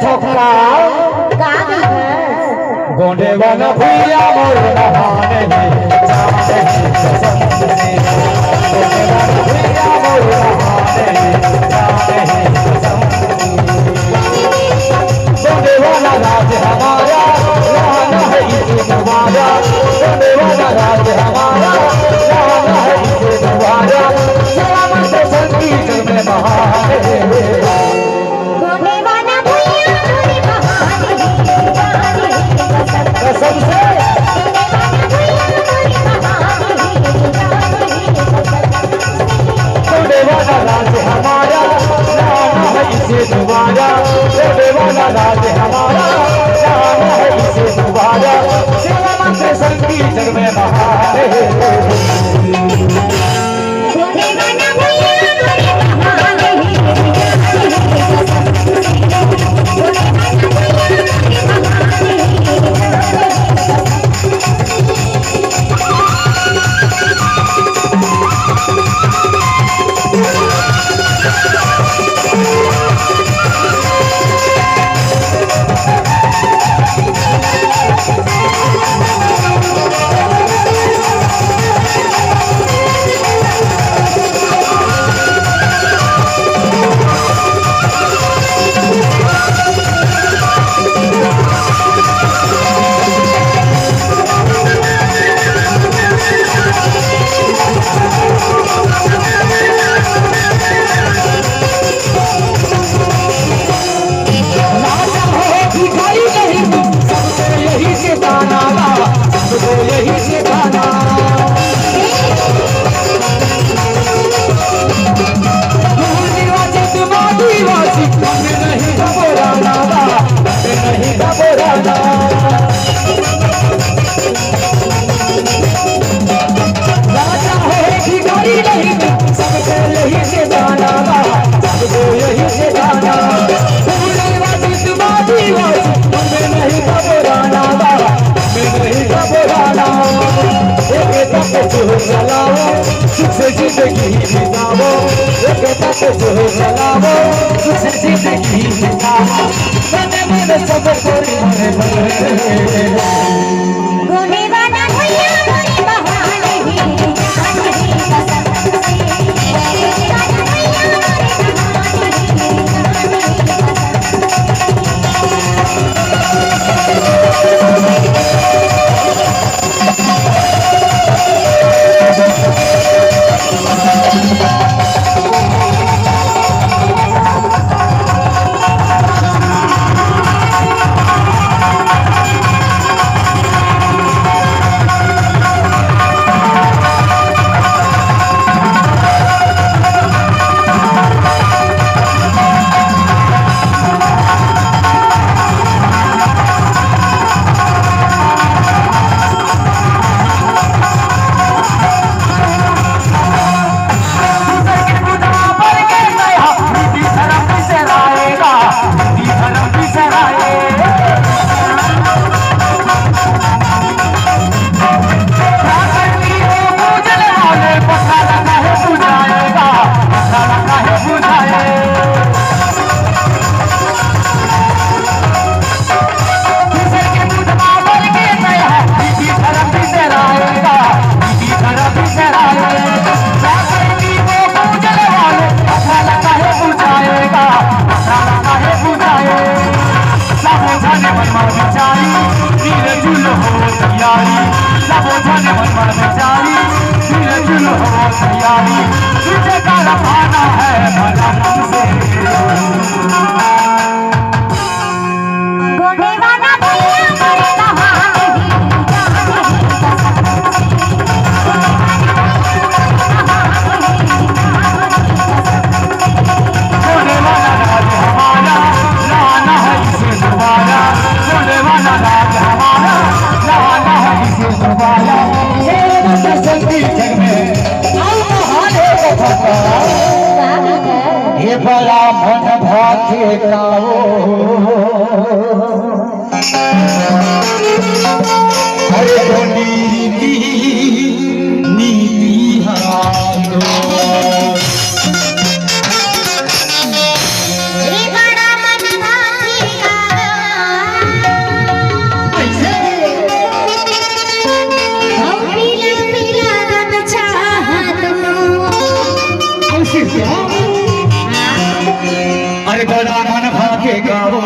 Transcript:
ठोकरा गोंडे वाला भैया मोर नहाने जाने कसम से गोंडे वाला भैया मोर नहाने जाने कसम गोंडे वाला राज हमारा लाना है इसे दोबारा गोंडे वाला राज हमारा लाना है इसे दोबारा सलामत संगीत में बहाने कसम से गोंडे वाला राज हमारा लाना है इसे दोबारा गोंडे वाला राज हमारा लाना है इसे दोबारा सलामत संगीत में बहाने जिंदगी बिताओ एक तक जो चलाओ कुछ जिंदगी बिताओ बने मन सब कोरी मरे गोंडे वाला भैया मोरे बहाने बड़ा मन भाते काओ अरे नीति नीति हारो बड़ा मन भाते भागे गाओ